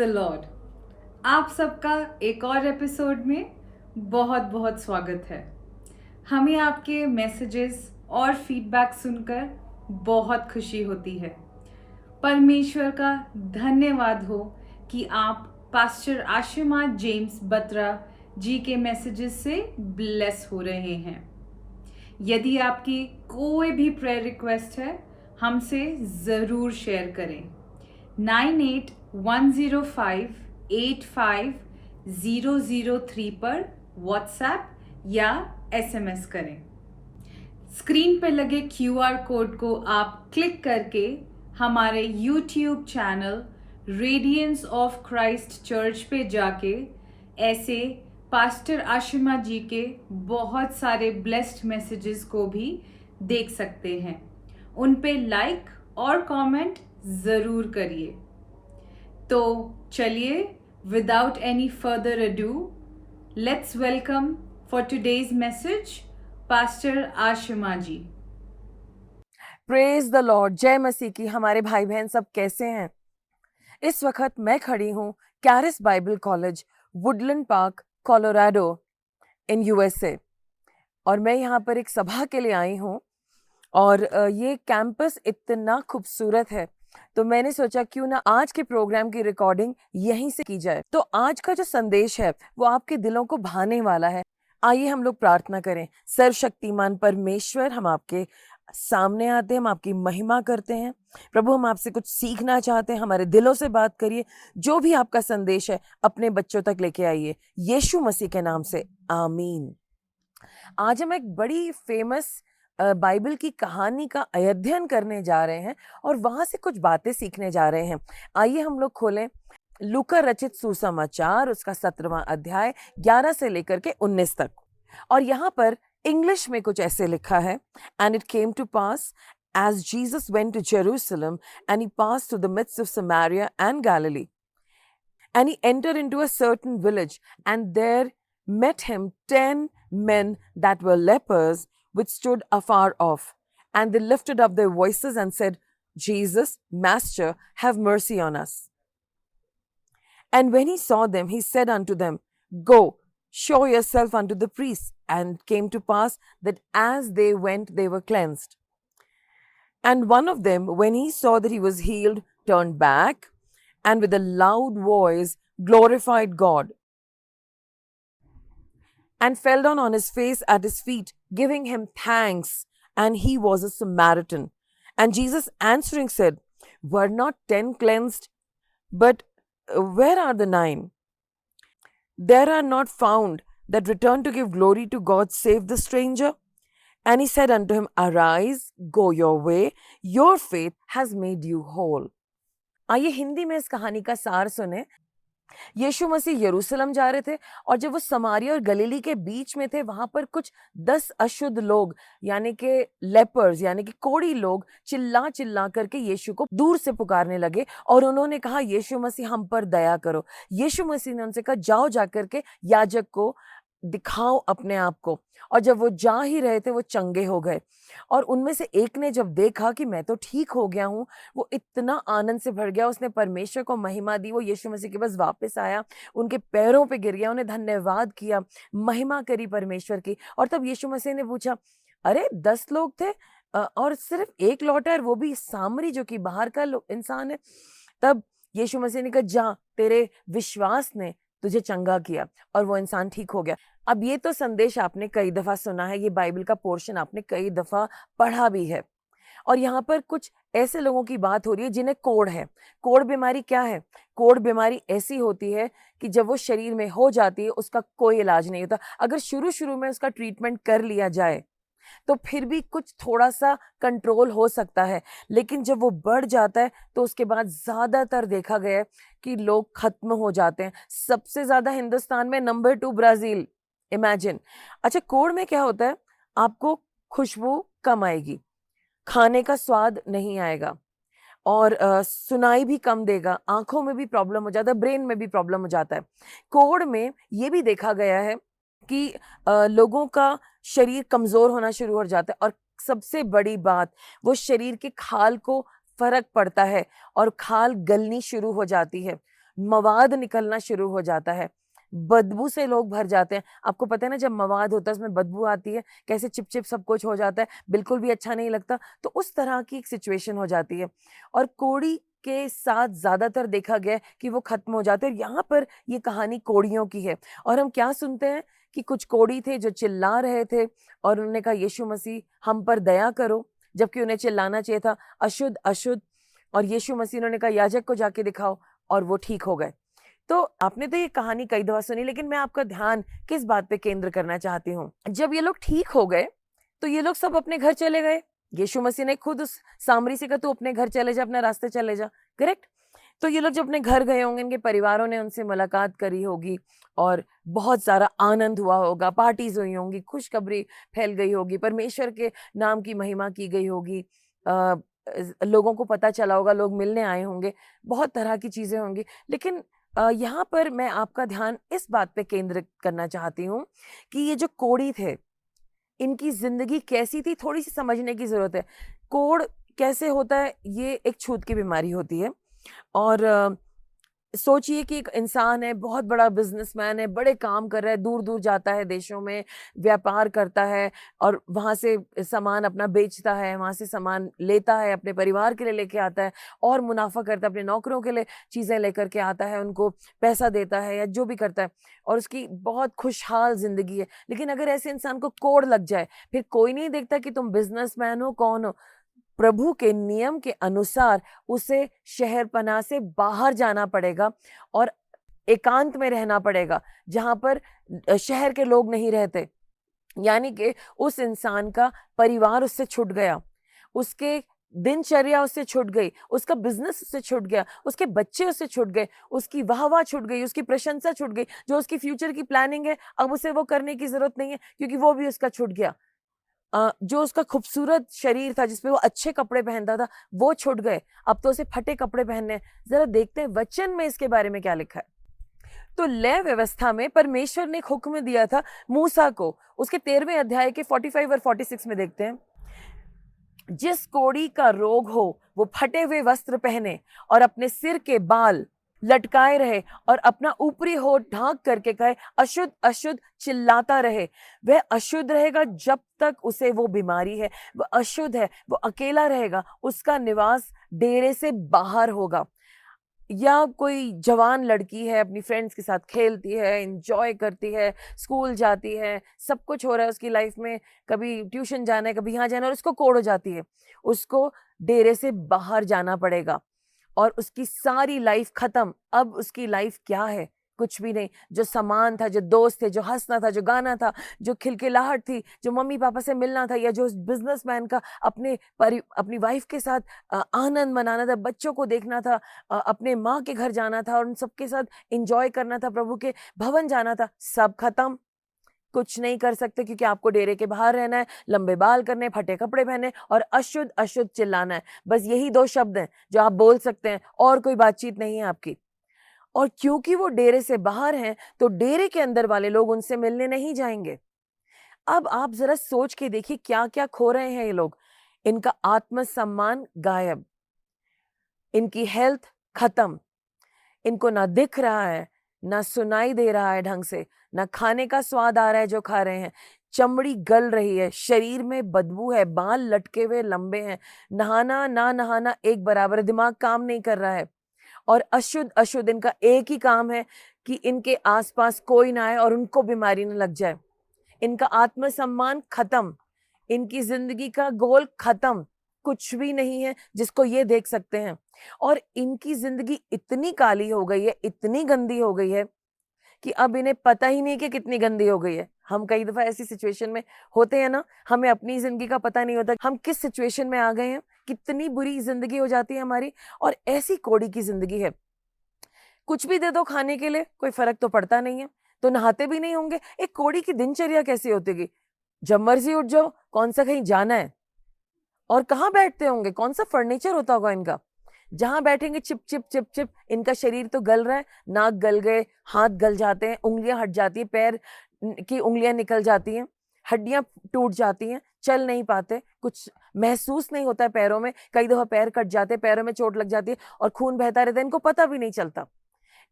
Lord. आप सबका एक और एपिसोड में बहुत बहुत स्वागत है। हमें आपके मैसेजेस और फीडबैक सुनकर बहुत खुशी होती है। परमेश्वर का धन्यवाद हो कि आप पास्टर आशिमा जेम्स बत्रा जी के मैसेजेस से ब्लेस हो रहे हैं। यदि आपकी कोई भी प्रेयर रिक्वेस्ट है, हमसे ज़रूर शेयर करें। 9810585003 पर व्हाट्सएप या एसएमएस करें। स्क्रीन पर लगे क्यूआर कोड को आप क्लिक करके हमारे YouTube channel Radiance of Christ church पे जाके ऐसे पास्टर आशिमा जी के बहुत सारे ब्लेस्ड मैसेजेस को भी देख सकते हैं। उन पे लाइक और कमेंट ज़रूर करिए। तो चलिए, without any further ado, let's welcome for today's message pastor Ashima ji. Praise the Lord. जय मसीह की। हमारे भाई बहन सब कैसे हैं? इस वक्त मैं खड़ी हूँ Charis Bible College, Woodland Park, Colorado in USA, और मैं यहाँ पर एक सभा के लिए आई हूँ। और ये कैंपस इतना खूबसूरत है, तो मैंने सोचा क्यों ना आज के प्रोग्राम की रिकॉर्डिंग यहीं से की जाए। तो आज का जो संदेश है वो आपके दिलों को भाने वाला है। आइए हम लोग प्रार्थना करें। सर्वशक्तिमान परमेश्वर, हम आपके सामने आते हैं, हम आपकी महिमा करते हैं। प्रभु, हम आपसे कुछ सीखना चाहते हैं, हमारे दिलों से बात करिए। जो भी आपका संदेश है अपने बच्चों तक लेके आइए, यीशु मसीह के नाम से, आमीन। आज हम एक बड़ी फेमस बाइबल की कहानी का अध्ययन करने जा रहे हैं और वहां से कुछ बातें सीखने जा रहे हैं। आइए हम लोग खोलें लूका रचित सुसमाचार, उसका 17वां अध्याय 11 से लेकर के 19 तक। और यहाँ पर इंग्लिश में कुछ ऐसे लिखा है, and it came to pass as Jesus went to Jerusalem and he passed through the midst of Samaria and Galilee. And he entered into a certain village, and there met him 10 men that were lepers, which stood afar off. And they lifted up their voices and said, Jesus, Master, have mercy on us. And when he saw them, he said unto them, Go, show yourself unto the priests. And it came to pass that as they went, they were cleansed. And one of them, when he saw that he was healed, turned back, and with a loud voice glorified God, and fell down on his face at his feet, giving him thanks. And he was a Samaritan. And Jesus answering said, Were not 10 cleansed? But where are the 9? There are not found that return to give glory to God save the stranger. And he said unto him, Arise, go your way, your faith has made you whole. आइए हिंदी में इस कहानी का सार सुने। यीशु मसीह यरूशलेम जा रहे थे, और जब वो समारिया और गलीली के बीच में थे, वहां पर कुछ 10 अशुद्ध लोग, यानी कि लेपर्स, यानी कि कोढ़ी लोग, चिल्ला चिल्ला करके यीशु को दूर से पुकारने लगे। और उन्होंने कहा, यीशु मसीह हम पर दया करो। यीशु मसीह ने उनसे कहा, जाओ जाकर के याजक को दिखाओ अपने आप को। और जब वो जा ही रहे थे, वो चंगे हो गए। और उनमें से एक ने जब देखा कि मैं तो ठीक हो गया हूँ, वो इतना आनंद से भर गया, उसने परमेश्वर को महिमा दी। वो यीशु मसीह के पास वापस आया, उनके पैरों पे गिर गया, उन्हें धन्यवाद किया, महिमा करी परमेश्वर की। और तब यीशु मसीह ने पूछा, अरे 10 लोग थे और सिर्फ एक लौटा है, वो भी सामरी, जो कि बाहर का इंसान है। तब यीशु मसीह ने कहा, जा, तेरे विश्वास ने तुझे चंगा किया, और वो इंसान ठीक हो गया। अब ये तो संदेश आपने कई दफा सुना है, ये बाइबल का पोर्शन आपने कई दफा पढ़ा भी है। और यहाँ पर कुछ ऐसे लोगों की बात हो रही है जिन्हें कोढ़ है। कोढ़ बीमारी क्या है? कोढ़ बीमारी ऐसी होती है कि जब वो शरीर में हो जाती है, उसका कोई इलाज नहीं होता। अगर शुरू में उसका ट्रीटमेंट कर लिया जाए तो फिर भी कुछ थोड़ा सा कंट्रोल हो सकता है, लेकिन जब वो बढ़ जाता है तो उसके बाद ज्यादातर देखा गया है कि लोग खत्म हो जाते हैं। सबसे ज्यादा हिंदुस्तान में, नंबर 2 ब्राजील। इमेजिन। अच्छा, कोढ़ में क्या होता है? आपको खुशबू कम आएगी, खाने का स्वाद नहीं आएगा, और सुनाई भी कम देगा, आंखों में भी प्रॉब्लम हो जाता है, ब्रेन में भी प्रॉब्लम हो जाता है। कोढ़ में ये भी देखा गया है कि लोगों का शरीर कमजोर होना शुरू हो जाता है, और सबसे बड़ी बात, वो शरीर के खाल को फर्क पड़ता है और खाल गलनी शुरू हो जाती है। मवाद निकलना शुरू हो जाता है, बदबू से लोग भर जाते हैं। आपको पता है ना, जब मवाद होता है उसमें बदबू आती है, कैसे चिपचिप सब कुछ हो जाता है, बिल्कुल भी अच्छा नहीं लगता। तो उस तरह की एक सिचुएशन हो जाती है और कोड़ी के साथ ज्यादातर देखा गया है कि वो खत्म हो जाते हैं। और यहाँ पर ये कहानी कोड़ियों की है और हम क्या सुनते हैं कि कुछ कोड़ी थे जो चिल्ला रहे थे और उन्होंने कहा यीशु मसीह हम पर दया करो, जबकि उन्हें चिल्लाना चाहिए था अशुद्ध अशुद्ध। और यीशु मसीह उन्होंने कहा याजक को जाके दिखाओ और वो ठीक हो गए। तो आपने तो ये कहानी कई दफा सुनी, लेकिन मैं आपका ध्यान किस बात पे केंद्र करना चाहती हूँ। जब ये लोग ठीक हो गए तो ये लोग सब अपने घर चले गए। यीशु मसीह ने खुद उस सामरी से कहा तू अपने घर चले जा, अपने रास्ते चले जा, करेक्ट। तो ये लोग जब अपने घर गए होंगे, इनके परिवारों ने उनसे मुलाकात करी होगी और बहुत सारा आनंद हुआ होगा, पार्टीज हुई होंगी, खुशखबरी फैल गई होगी, परमेश्वर के नाम की महिमा की गई होगी, लोगों को पता चला होगा, लोग मिलने आए होंगे, बहुत तरह की चीजें होंगी। लेकिन यहाँ पर मैं आपका ध्यान इस बात पे केंद्रित करना चाहती हूँ कि ये जो कोढ़ी थे, इनकी जिंदगी कैसी थी, थोड़ी सी समझने की जरूरत है। कोढ़ कैसे होता है, ये एक छूत की बीमारी होती है। और सोचिए कि एक इंसान है, बहुत बड़ा बिजनेसमैन है, बड़े काम कर रहा है, दूर दूर जाता है, देशों में व्यापार करता है और वहां से सामान अपना बेचता है, वहां से सामान लेता है, अपने परिवार के लिए लेके आता है और मुनाफा करता है, अपने नौकरों के लिए चीजें लेकर के आता है, उनको पैसा देता है या जो भी करता है और उसकी बहुत खुशहाल जिंदगी है। लेकिन अगर ऐसे इंसान को कोड़ लग जाए, फिर कोई नहीं देखता कि तुम बिजनेसमैन हो, कौन हो। प्रभु के नियम के अनुसार उसे शहरपनाह से बाहर जाना पड़ेगा और एकांत में रहना पड़ेगा, जहां पर शहर के लोग नहीं रहते। यानी कि उस इंसान का परिवार उससे छूट गया, उसके दिनचर्या उससे छूट गई, उसका बिजनेस उससे छूट गया, उसके बच्चे उससे छूट गए, उसकी वाहवाह छूट गई, उसकी प्रशंसा छूट गई, जो उसकी फ्यूचर की प्लानिंग है अब उसे वो करने की जरूरत नहीं है, क्योंकि वो भी उसका छूट गया। जो उसका खूबसूरत शरीर था, जिसपे वो अच्छे कपड़े पहनता था, वो छूट गए। अब तो उसे फटे कपड़े पहनने हैं। जरा देखते हैं वचन में इसके बारे में क्या लिखा है। तो लय व्यवस्था में परमेश्वर ने एक हुक्म दिया था मूसा को, उसके 13वें अध्याय के 45 और 46 में देखते हैं। जिस कोढ़ी का रोग हो वो फटे हुए वस्त्र पहने और अपने सिर के बाल लटकाए रहे और अपना ऊपरी होठ ढांक करके कहे अशुद्ध अशुद्ध चिल्लाता रहे। वह अशुद्ध रहेगा जब तक उसे वो बीमारी है, वह अशुद्ध है, वो अकेला रहेगा, उसका निवास डेरे से बाहर होगा। या कोई जवान लड़की है, अपनी फ्रेंड्स के साथ खेलती है, एंजॉय करती है, स्कूल जाती है, सब कुछ हो रहा है उसकी लाइफ में, कभी ट्यूशन जाना है, कभी यहाँ जाना है, और उसको कोड़ हो जाती है, उसको डेरे से बाहर जाना पड़ेगा और उसकी सारी लाइफ खत्म। अब उसकी लाइफ क्या है? कुछ भी नहीं। जो सामान था, जो दोस्त थे, जो हंसना था, जो गाना था, जो खिलखिलाहट थी, जो मम्मी पापा से मिलना था, या जो बिजनेसमैन का अपनी वाइफ के साथ आनंद मनाना था, बच्चों को देखना था, अपने माँ के घर जाना था और उन सबके साथ एंजॉय करना था, प्रभु के भवन जाना था, सब खत्म। कुछ नहीं कर सकते क्योंकि आपको डेरे के बाहर रहना है, लंबे बाल करने, फटे कपड़े पहने और अशुद्ध अशुद्ध चिल्लाना है। बस यही दो शब्द हैं जो आप बोल सकते हैं, और कोई बातचीत नहीं है आपकी। और क्योंकि वो डेरे से बाहर हैं, तो डेरे के अंदर वाले लोग उनसे मिलने नहीं जाएंगे। अब आप जरा सोच के देखिए क्या क्या खो रहे हैं ये लोग। इनका आत्मसम्मान गायब, इनकी हेल्थ खत्म, इनको ना दिख रहा है, ना सुनाई दे रहा है ढंग से, ना खाने का स्वाद आ रहा है जो खा रहे हैं, चमड़ी गल रही है, शरीर में बदबू है, बाल लटके हुए लंबे हैं, नहाना ना नहाना एक बराबर है, दिमाग काम नहीं कर रहा है। और अशुद्ध अशुद्ध इनका एक ही काम है कि इनके आसपास कोई ना आए और उनको बीमारी न लग जाए। इनका आत्मसम्मान खत्म, इनकी जिंदगी का गोल खत्म, कुछ भी नहीं है जिसको ये देख सकते हैं। और इनकी जिंदगी इतनी काली हो गई है, इतनी गंदी हो गई है कि अब इन्हें पता ही नहीं कि कितनी गंदी हो गई है। हम कई दफा ऐसी सिचुएशन में होते हैं ना, हमें अपनी जिंदगी का पता नहीं होता हम किस सिचुएशन में आ गए हैं, कितनी बुरी जिंदगी हो जाती है हमारी। और ऐसी कोड़ी की जिंदगी है, कुछ भी दे दो खाने के लिए कोई फर्क तो पड़ता नहीं है, तो नहाते भी नहीं होंगे। एक कोड़ी की दिनचर्या कैसी होती? जब मर्जी उठ जाओ, कौन सा कहीं जाना है, और कहाँ बैठते होंगे, कौन सा फर्नीचर होता होगा इनका, जहां बैठेंगे चिप चिप चिप चिप। इनका शरीर तो गल रहा है, नाक गल गए, हाथ गल जाते हैं, उंगलियां हट जाती है, पैर की उंगलियां निकल जाती हैं, हड्डियां टूट जाती हैं, चल नहीं पाते, कुछ महसूस नहीं होता है पैरों में, कई दफा पैर कट जाते हैं, पैरों में चोट लग जाती है और खून बहता रहता है, इनको पता भी नहीं चलता।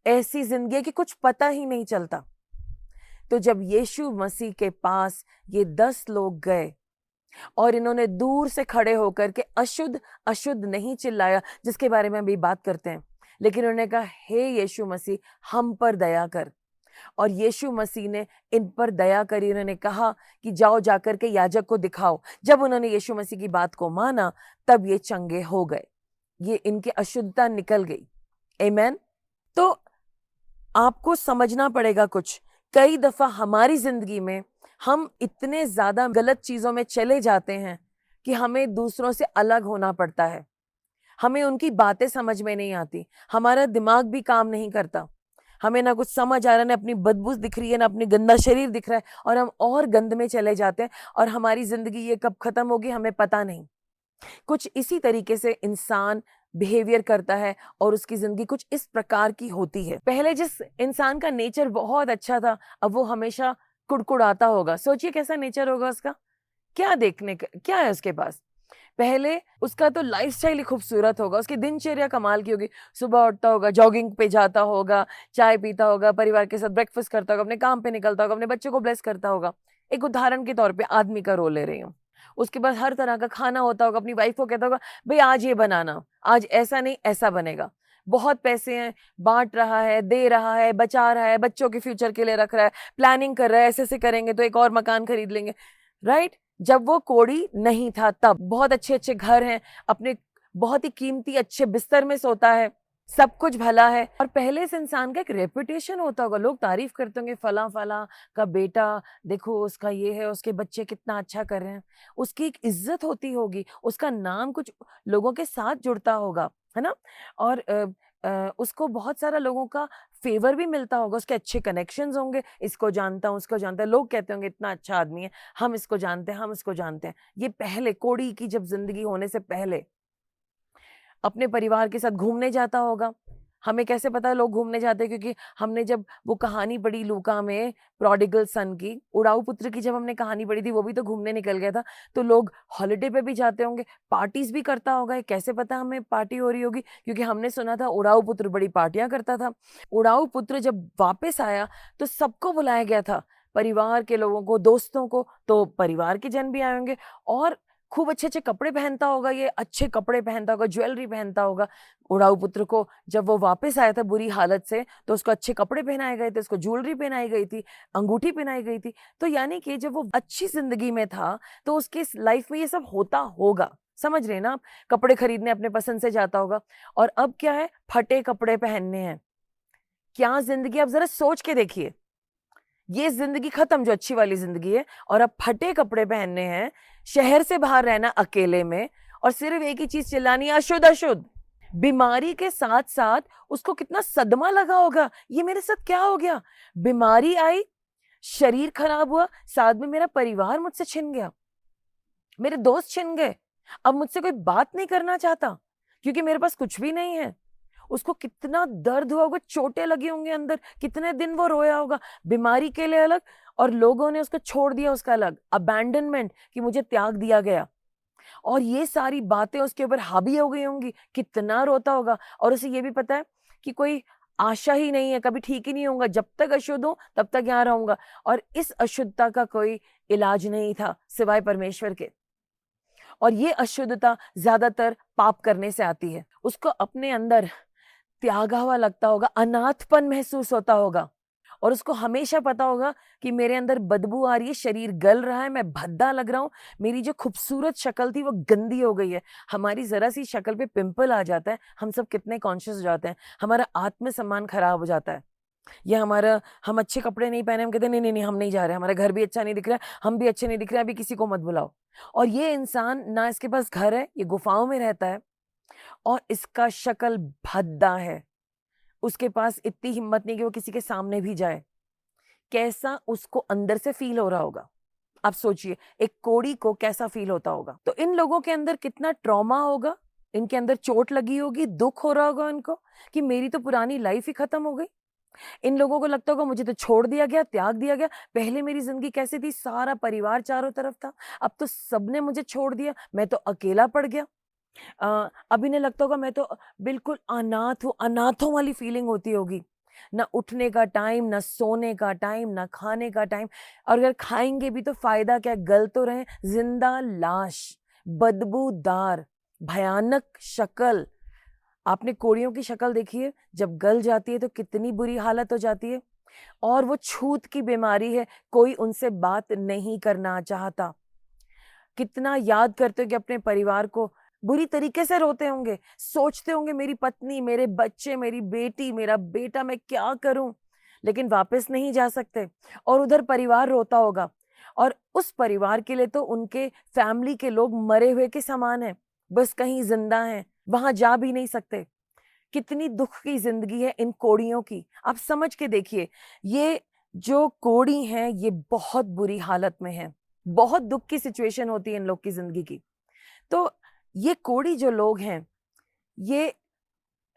ऐसी जिंदगी है कि कुछ पता ही नहीं चलता। तो जब यीशु मसीह के पास ये 10 लोग गए और इन्होंने दूर से खड़े होकर के अशुद्ध अशुद्ध नहीं चिल्लाया, जिसके बारे में अभी बात करते हैं, लेकिन उन्होंने कहा, हे यीशु मसीह, हम पर दया कर। और यीशु मसीह ने इन पर दया करी। उन्होंने कहा कि जाओ जाकर के याजक को दिखाओ। जब उन्होंने यीशु मसीह की बात को माना, तब ये चंगे हो गए, ये इनकी अशुद्धता निकल गई। आमेन। तो आपको समझना पड़ेगा कुछ, कई दफा हमारी जिंदगी में हम इतने ज्यादा गलत चीजों में चले जाते हैं कि हमें दूसरों से अलग होना पड़ता है। हमें उनकी बातें समझ में नहीं आती, हमारा दिमाग भी काम नहीं करता, हमें ना कुछ समझ आ रहा है, ना अपनी बदबू दिख रही है, ना अपनी गंदा शरीर दिख रहा है, और हम और गंद में चले जाते हैं, और हमारी जिंदगी ये कब खत्म होगी हमें पता नहीं। कुछ इसी तरीके से इंसान बिहेवियर करता है और उसकी जिंदगी कुछ इस प्रकार की होती है। पहले जिस इंसान का नेचर बहुत अच्छा था, अब वो हमेशा कुड़कुड़ाता होगा। सोचिए कैसा नेचर होगा उसका, क्या देखने का क्या है उसके पास। पहले उसका तो लाइफस्टाइल ही खूबसूरत होगा, उसकी दिनचर्या कमाल की होगी, सुबह उठता होगा, जॉगिंग पे जाता होगा, चाय पीता होगा, परिवार के साथ ब्रेकफास्ट करता होगा, अपने काम पे निकलता होगा, अपने बच्चों को ब्लेस करता होगा। एक उदाहरण के तौर पे आदमी का रोल ले रही हूँ। उसके बाद हर तरह का खाना होता होगा, अपनी वाइफ को कहता होगा, भाई आज ये बनाना, आज ऐसा नहीं ऐसा बनेगा। बहुत पैसे हैं, बांट रहा है, दे रहा है, बचा रहा है, बच्चों के फ्यूचर के लिए रख रहा है, प्लानिंग कर रहा है, ऐसे ऐसे करेंगे तो एक और मकान खरीद लेंगे, राइट। जब वो कोड़ी नहीं था तब बहुत अच्छे अच्छे घर हैं, अपने बहुत ही कीमती अच्छे बिस्तर में सोता है, सब कुछ भला है। और पहले से इंसान का एक रेपुटेशन होता होगा, लोग तारीफ करते होंगे, फला फला का बेटा, देखो उसका ये है, उसके बच्चे कितना अच्छा कर रहे हैं, उसकी एक इज्जत होती होगी, उसका नाम कुछ लोगों के साथ जुड़ता होगा, है ना। और उसको बहुत सारा लोगों का फेवर भी मिलता होगा, उसके अच्छे कनेक्शंस होंगे, इसको जानता हूँ उसको जानता है, लोग कहते होंगे इतना अच्छा आदमी है, हम इसको जानते हैं, हम इसको जानते हैं। ये पहले कोड़ी की जब जिंदगी होने से पहले अपने परिवार के साथ घूमने जाता होगा। हमें कैसे पता है लोग घूमने जाते हैं, क्योंकि हमने जब वो कहानी पढ़ी लूका में, प्रोडिगल सन की, उड़ाऊ पुत्र की, जब हमने कहानी पढ़ी थी, वो भी तो घूमने निकल गया था। तो लोग हॉलिडे पे भी जाते होंगे, पार्टीज भी करता होगा। ये कैसे पता हमें पार्टी हो रही होगी, क्योंकि हमने सुना था उड़ाऊ पुत्र बड़ी पार्टियां करता था। उड़ाऊ पुत्र जब वापस आया तो सबको बुलाया गया था, परिवार के लोगों को, दोस्तों को, तो परिवार के जन भी आए होंगे, और खूब अच्छे अच्छे कपड़े पहनता होगा, ये अच्छे कपड़े पहनता होगा, ज्वेलरी पहनता होगा। उड़ाऊ पुत्र को जब वो वापस आया था बुरी हालत से, तो उसको अच्छे कपड़े पहनाए गए थे, उसको ज्वेलरी पहनाई गई थी, अंगूठी पहनाई गई थी। तो यानी कि जब वो अच्छी जिंदगी में था, तो उसके लाइफ में ये सब होता होगा, समझ रहे हैं ना आप। कपड़े खरीदने अपने पसंद से जाता होगा, और अब क्या है, फटे कपड़े पहनने हैं। क्या जिंदगी, आप जरा सोच के देखिए, ये जिंदगी खत्म जो अच्छी वाली जिंदगी है, और अब फटे कपड़े पहनने हैं, शहर से बाहर रहना अकेले में, और सिर्फ एक ही चीज चिल्लानी है, अशुद्ध अशुद्ध। बीमारी के साथ साथ उसको कितना सदमा लगा होगा, ये मेरे साथ क्या हो गया। बीमारी आई, शरीर खराब हुआ, साथ में मेरा परिवार मुझसे छिन गया, मेरे दोस्त छिन गए, अब मुझसे कोई बात नहीं करना चाहता, क्योंकि मेरे पास कुछ भी नहीं है। उसको कितना दर्द हुआ होगा, चोटें लगी होंगी अंदर, कितने दिन वो रोया होगा, बीमारी के लिए अलग, और लोगों ने उसको छोड़ दिया उसका अलग, अबैंडनमेंट, कि मुझे त्याग दिया गया। और ये सारी बातें उसके ऊपर हावी हो गई होंगी, कितना रोता होगा। और उसे ये भी पता है कि कोई आशा ही नहीं है, कभी ठीक ही नहीं होगा, जब तक अशुद्ध हूं तब तक यहाँ रहूंगा। और इस अशुद्धता का कोई इलाज नहीं था सिवाय परमेश्वर के। और ये अशुद्धता ज्यादातर पाप करने से आती है। उसको अपने अंदर त्यागा हुआ लगता होगा, अनाथपन महसूस होता होगा, और उसको हमेशा पता होगा कि मेरे अंदर बदबू आ रही है, शरीर गल रहा है, मैं भद्दा लग रहा हूँ, मेरी जो खूबसूरत शक्ल थी वो गंदी हो गई है। हमारी जरा सी शक्ल पे पिंपल आ जाता है, हम सब कितने कॉन्शियस हो जाते हैं, हमारा आत्मसम्मान खराब हो जाता है। या हमारा, हम अच्छे कपड़े नहीं पहने, हम कहते हैं नहीं नहीं नहीं, हम नहीं जा रहे, हमारा घर भी अच्छा नहीं दिख रहा है, हम भी अच्छे नहीं दिख रहे हैं, अभी किसी को मत बुलाओ। और ये इंसान ना, इसके पास घर है, ये गुफाओं में रहता है, और इसका शक्ल भद्दा है, उसके पास इतनी हिम्मत नहीं कि वो किसी के सामने भी जाए। कैसा उसको अंदर से फील हो रहा होगा, आप सोचिए, एक कोड़ी को कैसा फील होता होगा। तो इन लोगों के अंदर कितना ट्रॉमा होगा, इनके अंदर चोट लगी होगी, दुख हो रहा होगा इनको कि मेरी तो पुरानी लाइफ ही खत्म हो गई। इन लोगों को लगता होगा मुझे तो छोड़ दिया गया, त्याग दिया गया, पहले मेरी जिंदगी कैसी थी, सारा परिवार चारों तरफ था, अब तो सबने मुझे छोड़ दिया, मैं तो अकेला पड़ गया। अब इन्हें लगता होगा मैं तो बिल्कुल अनाथ हूँ, अनाथों वाली फीलिंग होती होगी। ना उठने का टाइम, ना सोने का टाइम, ना खाने का टाइम, और अगर खाएंगे भी तो फायदा क्या, गल तो रहे, जिंदा लाश, बदबूदार, भयानक शक्ल। आपने कोड़ियों की शक्ल देखी है, जब गल जाती है तो कितनी बुरी हालत हो जाती है। और वो छूत की बीमारी है, कोई उनसे बात नहीं करना चाहता। कितना याद करते हो कि अपने परिवार को, बुरी तरीके से रोते होंगे, सोचते होंगे मेरी पत्नी, मेरे बच्चे, मेरी बेटी, मेरा बेटा, मैं क्या करूं, लेकिन वापस नहीं जा सकते। और उधर परिवार रोता होगा, और उस परिवार के लिए तो उनके फैमिली के लोग मरे हुए के समान है, बस कहीं जिंदा हैं, वहां जा भी नहीं सकते। कितनी दुख की जिंदगी है इन कोड़ियों की, आप समझ के देखिए। ये जो कोड़ी हैं ये बहुत बुरी हालत में है, बहुत दुख की सिचुएशन होती है इन लोग की जिंदगी की। तो ये कोड़ी जो लोग हैं, ये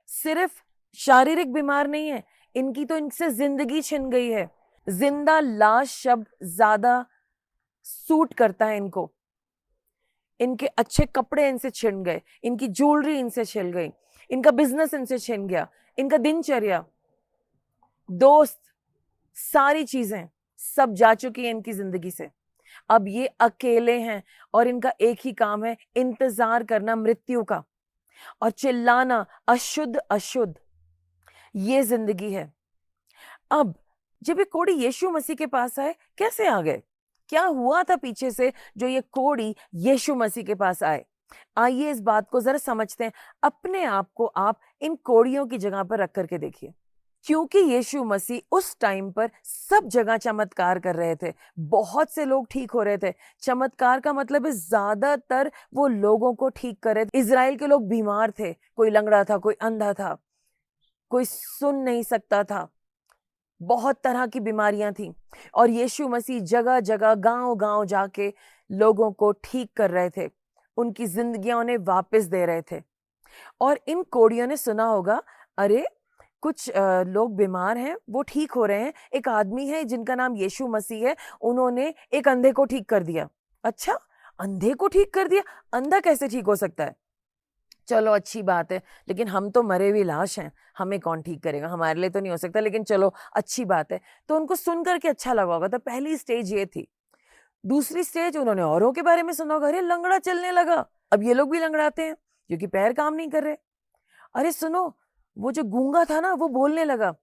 सिर्फ शारीरिक बीमार नहीं है, इनकी तो इनसे जिंदगी छिन गई है। जिंदा लाश शब्द ज्यादा सूट करता है इनको। इनके अच्छे कपड़े इनसे छिन गए, इनकी ज्वेलरी इनसे छिन गई, इनका बिजनेस इनसे छिन गया, इनका दिनचर्या, दोस्त, सारी चीजें सब जा चुकी हैं इनकी जिंदगी से। अब ये अकेले हैं और इनका एक ही काम है, इंतजार करना मृत्यु का और चिल्लाना अशुद्ध अशुद्ध। ये जिंदगी है। अब जब ये कोड़ी यीशु मसीह के पास आए, कैसे आ गए, क्या हुआ था पीछे से जो ये कोड़ी यीशु मसीह के पास आए? आइए इस बात को जरा समझते हैं। अपने आप को आप इन कोड़ियों की जगह पर रख करके देखिए। क्योंकि यीशु मसीह उस टाइम पर सब जगह चमत्कार कर रहे थे, बहुत से लोग ठीक हो रहे थे। चमत्कार का मतलब है ज्यादातर वो लोगों को ठीक कर रहे थे। इजराइल के लोग बीमार थे, कोई लंगड़ा था, कोई अंधा था, कोई सुन नहीं सकता था, बहुत तरह की बीमारियां थी, और यीशु मसीह जगह जगह गांव गांव जाके लोगों को ठीक कर रहे थे, उनकी जिंदगियां उन्हें वापस दे रहे थे। और इन कोड़ियों ने सुना होगा, अरे कुछ लोग बीमार हैं, वो ठीक हो रहे हैं, एक आदमी है जिनका नाम यीशु मसीह है, उन्होंने एक अंधे को ठीक कर दिया। अच्छा, अंधे को ठीक कर दिया, अंधा कैसे ठीक हो सकता है? चलो अच्छी बात है, लेकिन हम तो मरे हुए लाश हैं, हमें कौन ठीक करेगा, हमारे लिए तो नहीं हो सकता, लेकिन चलो अच्छी बात है। तो उनको सुन करके अच्छा लगा होगा। तो पहली स्टेज ये थी। दूसरी स्टेज, उन्होंने औरों के बारे में सुना होगा, अरे लंगड़ा चलने लगा, अब ये लोग भी लंगड़ाते हैं क्योंकि पैर काम नहीं कर रहे। अरे सुनो, वो जो गूंगा था ना, वो बोलने लगा।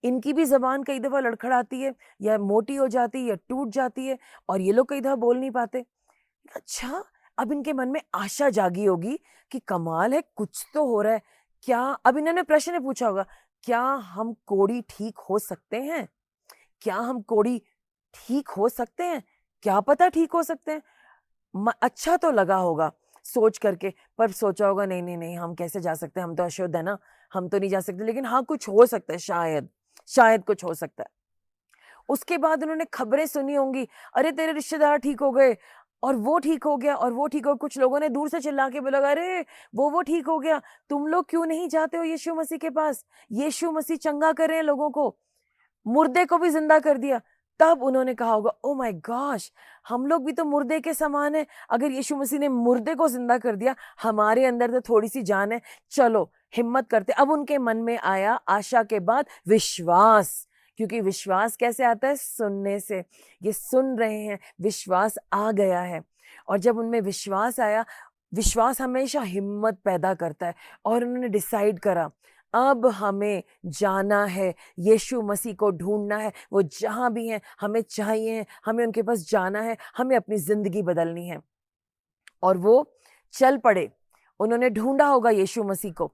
इनकी भी जबान कई दफा लड़खड़ाती है, या मोटी हो जाती है, या टूट जाती है, और ये लोग कई दफा बोल नहीं पाते। अच्छा, अब इनके मन में आशा जागी होगी कि कमाल है, कुछ तो हो रहा है। क्या, अब इन्होंने प्रश्न पूछा होगा, क्या हम कोड़ी ठीक हो सकते हैं? क्या हम कोड़ी ठीक हो सकते हैं? क्या पता ठीक हो सकते हैं। अच्छा तो लगा होगा सोच करके, पर सोचा होगा नहीं नहीं नहीं, हम कैसे जा सकते हैं, हम तो अशुद्ध है ना, हम तो नहीं जा सकते, लेकिन हाँ कुछ हो सकता है, शायद शायद कुछ हो सकता है। उसके बाद उन्होंने खबरें सुनी होंगी, अरे तेरे रिश्तेदार ठीक हो गए, और वो ठीक हो गया, और वो ठीक हो, कुछ लोगों ने दूर से चिल्ला के बोला, अरे वो ठीक हो गया, तुम लोग क्यों नहीं जाते हो यीशु मसीह के पास? यीशु मसीह चंगा कर रहे हैं लोगों को, मुर्दे को भी जिंदा कर दिया। तब उन्होंने कहा होगा, ओ माय गॉश, हम लोग भी तो मुर्दे के समान है, अगर यीशु मसीह ने मुर्दे को जिंदा कर दिया, हमारे अंदर तो थोड़ी सी जान है, चलो हिम्मत करते। अब उनके मन में आया आशा के बाद विश्वास, क्योंकि विश्वास कैसे आता है? सुनने से। ये सुन रहे हैं, विश्वास आ गया है। और जब उनमें विश्वास आया, विश्वास हमेशा हिम्मत पैदा करता है, और उन्होंने डिसाइड करा, अब हमें जाना है, यीशु मसीह को ढूंढना है, वो जहां भी हैं हमें चाहिए, हमें उनके पास जाना है, हमें अपनी जिंदगी बदलनी है। और वो चल पड़े, उन्होंने ढूंढा होगा यीशु मसीह को।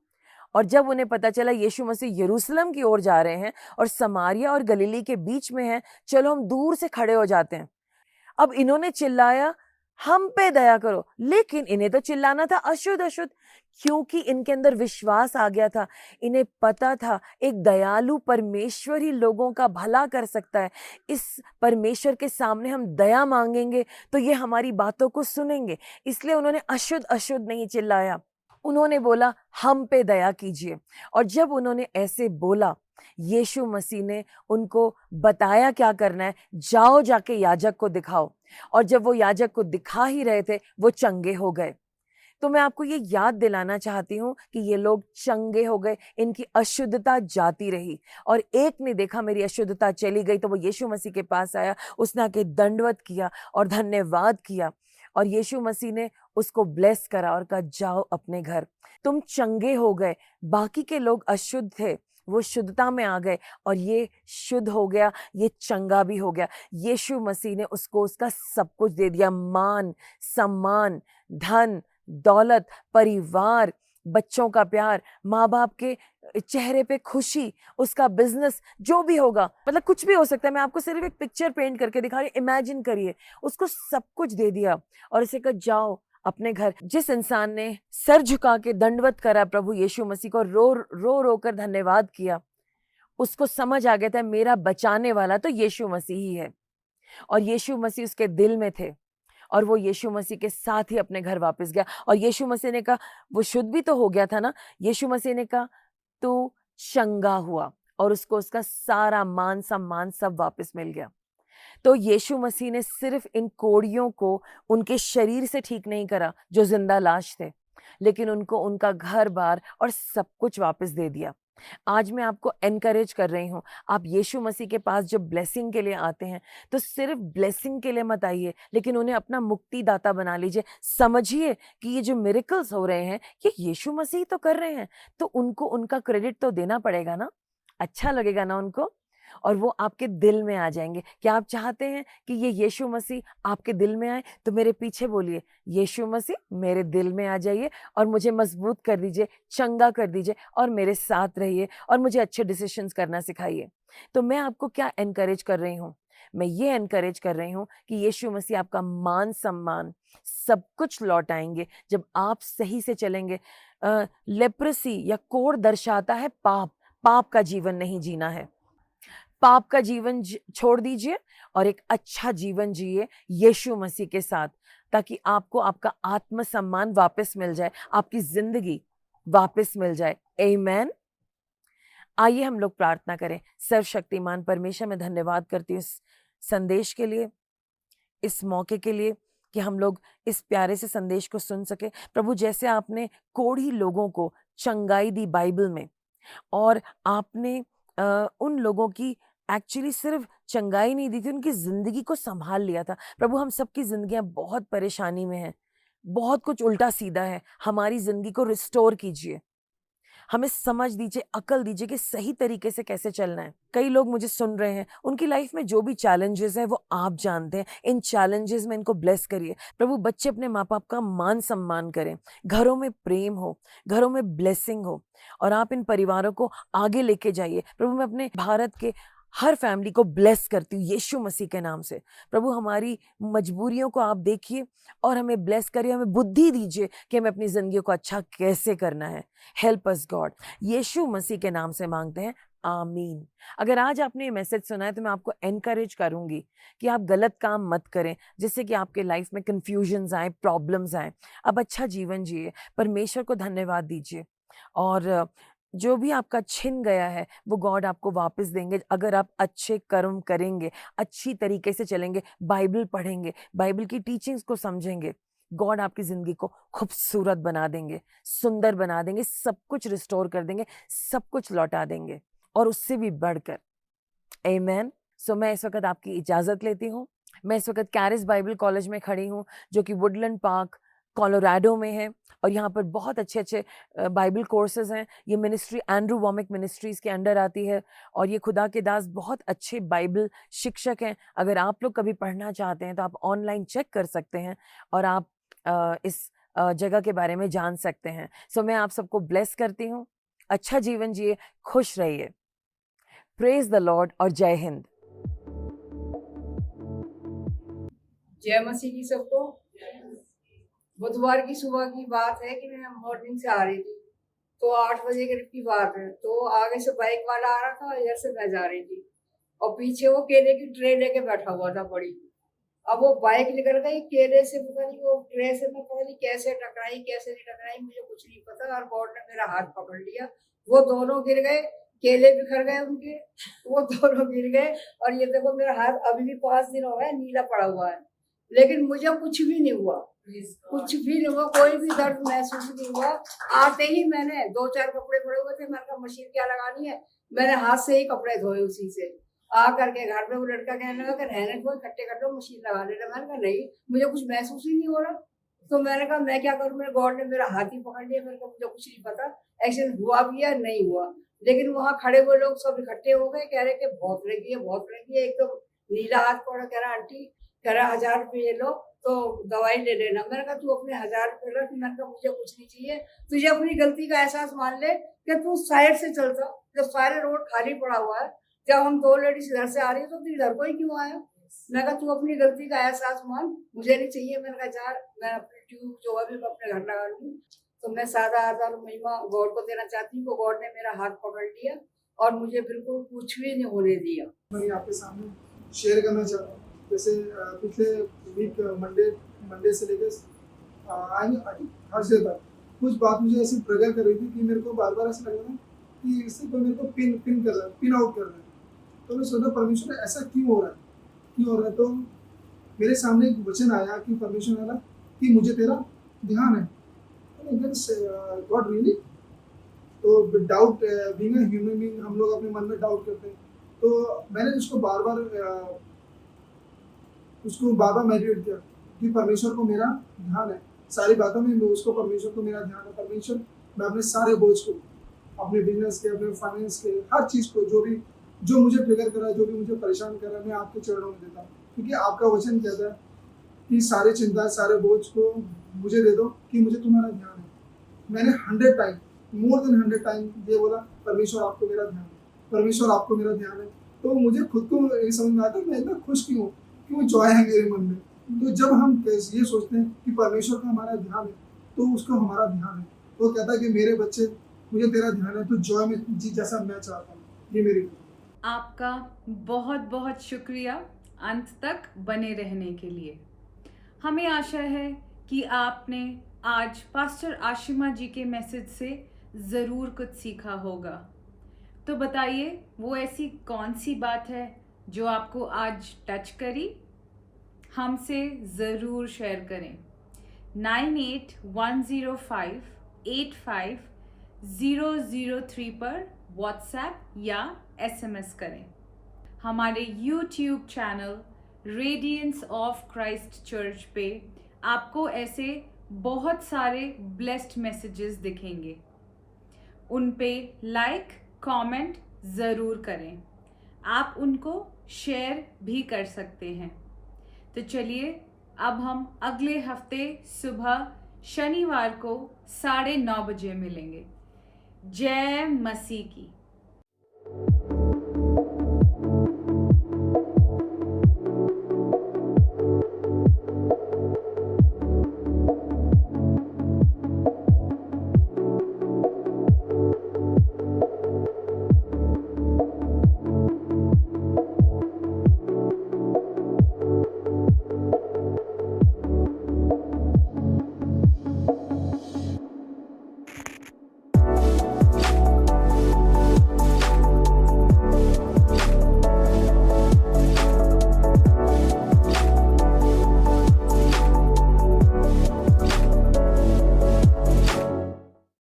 और जब उन्हें पता चला यीशु मसीह यरूशलेम की ओर जा रहे हैं और समारिया और गलीली के बीच में हैं, चलो हम दूर से खड़े हो जाते हैं। अब इन्होंने चिल्लाया, हम पे दया करो, लेकिन इन्हें तो चिल्लाना था अशुद्ध अशुद्ध, क्योंकि इनके अंदर विश्वास आ गया था। इन्हें पता था एक दयालु परमेश्वर ही लोगों का भला कर सकता है। इस परमेश्वर के सामने हम दया मांगेंगे तो ये हमारी बातों को सुनेंगे। इसलिए उन्होंने अशुद्ध अशुद्ध नहीं चिल्लाया, उन्होंने बोला हम पे दया कीजिए। और जब उन्होंने ऐसे बोला, यीशु मसीह ने उनको बताया क्या करना है, जाओ जाके याजक को दिखाओ। और जब वो याजक को दिखा ही रहे थे, वो चंगे हो गए। तो मैं आपको ये याद दिलाना चाहती हूँ कि ये लोग चंगे हो गए, इनकी अशुद्धता जाती रही और एक ने देखा मेरी अशुद्धता चली गई तो वो यीशु मसीह के पास आया, उसने आके दंडवत किया और धन्यवाद किया और यीशु मसीह ने उसको ब्लेस करा और कहा जाओ अपने घर, तुम चंगे हो गए। बाकी के लोग अशुद्ध थे, वो शुद्धता में आ गए और ये शुद्ध हो गया, ये चंगा भी हो गया। यीशु मसीह ने उसको उसका सब कुछ दे दिया, मान, सम्मान, धन, दौलत, परिवार, बच्चों का प्यार, माँ बाप के चेहरे पे खुशी, उसका बिजनेस जो भी होगा, मतलब कुछ भी हो सकता है। मैं आपको सिर्फ एक पिक्चर पेंट करके दिखा रही हूँ, इमेजिन करिए, उसको सब कुछ दे दिया और इसे कहा जाओ अपने घर। जिस इंसान ने सर झुका के दंडवत करा प्रभु यीशु मसीह को, रो रो रो कर धन्यवाद किया, उसको समझ आ गया था मेरा बचाने वाला तो यीशु मसीह ही है और यीशु मसीह उसके दिल में थे और वो यीशु मसीह के साथ ही अपने घर वापस गया। और यीशु मसीह ने कहा, वो शुद्ध भी तो हो गया था ना, यीशु मसीह ने कहा तू चंगा हुआ और उसको उसका सारा मान सम्मान सब वापस मिल गया। तो यीशु मसीह ने सिर्फ इन कोड़ियों को उनके शरीर से ठीक नहीं करा जो जिंदा लाश थे, लेकिन उनको उनका घर बार और सब कुछ वापस दे दिया। आज मैं आपको एनकरेज कर रही हूँ, आप यीशु मसीह के पास जब ब्लेसिंग के लिए आते हैं तो सिर्फ ब्लेसिंग के लिए मत आइए, लेकिन उन्हें अपना मुक्तिदाता बना लीजिए। समझिए कि ये जो मिरेकल्स हो रहे हैं ये यीशु मसीह तो कर रहे हैं, तो उनको उनका क्रेडिट तो देना पड़ेगा ना, अच्छा लगेगा ना उनको, और वो आपके दिल में आ जाएंगे। क्या आप चाहते हैं कि ये यीशु मसीह आपके दिल में आए? तो मेरे पीछे बोलिए, यीशु मसीह मेरे दिल में आ जाइए और मुझे मजबूत कर दीजिए, चंगा कर दीजिए और मेरे साथ रहिए और मुझे अच्छे डिसीजंस करना सिखाइए। तो मैं आपको क्या एनकरेज कर रही हूँ? मैं ये एनकरेज कर रही हूँ कि यीशु मसीह आपका मान सम्मान सब कुछ लौटाएंगे जब आप सही से चलेंगे। लेप्रेसी या कोढ़ दर्शाता है पाप, पाप का जीवन नहीं जीना है। पाप का जीवन छोड़ दीजिए और एक अच्छा जीवन जिए यीशु मसीह के साथ, ताकि आपको आपका आत्मसम्मान वापस मिल जाए, आपकी जिंदगी वापस मिल जाए। आमीन। आइए हम लोग प्रार्थना करें। सर्वशक्तिमान परमेश्वर, मैं धन्यवाद करती हूँ इस संदेश के लिए, इस मौके के लिए कि हम लोग इस प्यारे से संदेश को सुन सके। प्रभु, जैसे आपने कोढ़ी लोगों को चंगाई दी बाइबल में, और आपने उन लोगों की एक्चुअली सिर्फ चंगाई नहीं दी थी, उनकी ज़िंदगी को सँभाल लिया था। प्रभु, हम सबकी ज़िंदगियाँ बहुत परेशानी में हैं, बहुत कुछ उल्टा-सीधा है। हमारी ज़िंदगी को रिस्टोर कीजिए। हमें समझ दीजिए, अकल दीजिए कि सही तरीके से कैसे चलना है। कई लोग मुझे सुन रहे हैं, उनकी लाइफ में जो भी चैलेंजेस हैं वो आप जानते हैं। इन चैलेंजेस में इनको ब्लेस करिए। प्रभु, बच्चे अपने माँ-बाप का मान-सम्मान करें, घरों में प्रेम हो, घरों में ब्लेसिंग हो और आप इन परिवारों को आगे लेके जाइए। प्रभु, मैं अपने भारत के हर फैमिली को ब्लेस करती हूँ यीशु मसीह के नाम से। प्रभु, हमारी मजबूरियों को आप देखिए और हमें ब्लेस करिए, हमें बुद्धि दीजिए कि हमें अपनी ज़िंदगी को अच्छा कैसे करना है। Help us God. यीशु मसीह के नाम से मांगते हैं, आमीन। अगर आज आपने ये मैसेज सुना है तो मैं आपको एनकरेज करूंगी कि आप गलत काम मत करें, जिससे कि आपके लाइफ में कंफ्यूजन्स आए, प्रॉब्लम्स आए। अब अच्छा जीवन जिए, परमेश्वर को धन्यवाद दीजिए और जो भी आपका छिन गया है वो गॉड आपको वापस देंगे, अगर आप अच्छे कर्म करेंगे, अच्छी तरीके से चलेंगे, बाइबल पढ़ेंगे, बाइबल की टीचिंग्स को समझेंगे। गॉड आपकी जिंदगी को खूबसूरत बना देंगे, सुंदर बना देंगे, सब कुछ रिस्टोर कर देंगे, सब कुछ लौटा देंगे और उससे भी बढ़कर। आमेन। सो मैं इस वक्त आपकी इजाजत लेती हूँ। मैं इस वक्त कैरिस बाइबल कॉलेज में खड़ी हूँ, जो कि वुडलैंड पार्क कोलोराडो में है और यहाँ पर बहुत अच्छे अच्छे बाइबल कोर्सेज हैं। ये मिनिस्ट्री एंड्रू वॉमिक मिनिस्ट्रीज के अंडर आती है और ये खुदा के दास बहुत अच्छे बाइबल शिक्षक हैं। अगर आप लोग कभी पढ़ना चाहते हैं तो आप ऑनलाइन चेक कर सकते हैं और आप इस जगह के बारे में जान सकते हैं। सो मैं आप सबको ब्लेस करती हूँ। अच्छा जीवन जिए, खुश रहिए। प्रेज द लॉर्ड और जय हिंद। जय मसीह की सबको। बुधवार की सुबह की बात है कि मैं मॉर्निंग से आ रही थी, तो 8 बजे करीब की बात है। तो आगे से बाइक वाला आ रहा था, इधर से मैं जा रही थी और पीछे वो केले की ट्रे लेके बैठा हुआ था बड़ी। अब वो बाइक निकल गई, केले से पता नहीं, वो ट्रे से मैं पता नहीं कैसे टकराई कैसे नहीं टकराई, मुझे कुछ नहीं पता। और गॉड ने मेरा हाथ पकड़ लिया, वो दोनों गिर गए, केले बिखर गए उनके, वो दोनों गिर गए। और ये देखो मेरा हाथ अभी भी 5 दिन हो गए नीला पड़ा हुआ है, लेकिन मुझे कुछ भी नहीं हुआ, कुछ भी नहीं हुआ, कोई भी दर्द महसूस नहीं हुआ। आते ही मैंने 2-4 कपड़े पड़े हुए थे, मैंने कहा मशीन क्या लगानी है, मैंने हाथ से ही कपड़े धोए उसी से। आ करके घर पे वो लड़का कहने लगा कि रहने दो, इकट्ठे कर लो, मशीन लगा लेना। मैंने कहा नहीं, मुझे कुछ महसूस ही नहीं हो रहा। तो मैंने कहा मैं क्या करूं, मेरे गॉड ने मेरा हाथ ही पकड़ लिया। मेरे को मुझे कुछ नहीं पता एक्सीडेंट हुआ भी या नहीं हुआ। लेकिन वहाँ खड़े हुए लोग सब इकट्ठे हो गए, कह रहे कि बहुत लगी है, बहुत लगी है, एकदम नीला हाथ पड़ा। कह रहा आंटी, कह रहा 1000 रुपये लो तो दवाई ले लेना। मैंने कहा तू अपने 1000 रुपये रख। मैंने कहा मुझे कुछ नहीं चाहिए, तुझे अपनी गलती का एहसास मान ले कि तू साइड से चलता, जब सारे रोड खाली पड़ा हुआ है। जब हम 2 लेडीज इधर से आ रही है तो तू इधर को ही क्यों आया। मैं कहा तू अपनी गलती का एहसास मान, मुझे नहीं चाहिए। मैंने कहा यार मैं अपनी ट्यूब जो अभी मैं अपने घर लगा लूँ। तो मैं सादा आधार महिमा गॉड को देना चाहती हूँ। गॉड ने मेरा हाथ पकड़ लिया और मुझे बिल्कुल कुछ भी नहीं होने दिया। मैं आपके सामने शेयर करना चाह रहा हूँ। जैसे पिछले वीक मंडे से लेकर थर्सडे तक कुछ बात मुझे ऐसी ट्रिगर कर रही थी कि मेरे को बार बार ऐसा लग रहा है कि इससे कोई मेरे को पिन कर रहा है, पिन आउट कर रहा है। तो मैं सोचा परमेश्वर ऐसा क्यों हो रहा है। तो मेरे सामने एक वचन आया कि परमेश्वर वाला कि मुझे तेरा ध्यान है। God really. तो doubt being a human being, हम लोग अपने मन में डाउट करते हैं। तो मैंने उसको बार बार मेडिटेट किया कि परमेश्वर को मेरा ध्यान है। सारी बातों में उसको परमेश्वर को मेरा ध्यान है। परमेश्वर, मैं अपने सारे बोझ को, अपने बिजनेस के, अपने फाइनेंस के, हर चीज़ को जो मुझे ट्रिगर कर रहा है, जो भी मुझे परेशान कर रहा है, मैं आपके चरणों में देता हूँ। क्योंकि आपका वचन कहता है कि सारे चिंता, सारे बोझ को मुझे दे दो कि मुझे तुम्हारा ध्यान है। मैंने 100 टाइम, मोर देन 100 टाइम ये बोला, परमेश्वर आपको मेरा ध्यान है, परमेश्वर आपको मेरा ध्यान है। तो मुझे खुद को ये समझ में आता है मैं इतना खुश क्यों जॉय है मेरे मन में। तो जब हम ये सोचते हैं कि परमेश्वर का हमारा ध्यान है तो उसको हमारा ध्यान है। वो कहता है कि मेरे बच्चे, मुझे तेरा ध्यान है, तो जॉय में जी जैसा मैं चाहता हूँ। ये मेरी आपका बहुत बहुत शुक्रिया अंत तक बने रहने के लिए। हमें आशा है कि आपने आज पास्टर आशिमा जी के मैसेज से ज़रूर कुछ सीखा होगा। तो बताइए वो ऐसी कौन सी बात है जो आपको आज टच करी। हमसे ज़रूर शेयर करें। 9810585003 पर व्हाट्सएप या SMS करें। हमारे YouTube channel Radiance of Christ church पे आपको ऐसे बहुत सारे ब्लेस्ड मैसेजेस दिखेंगे। उन पे लाइक, कमेंट ज़रूर करें। आप उनको शेयर भी कर सकते हैं। तो चलिए अब हम अगले हफ्ते सुबह शनिवार को 9:30 बजे मिलेंगे। जय मसीह की।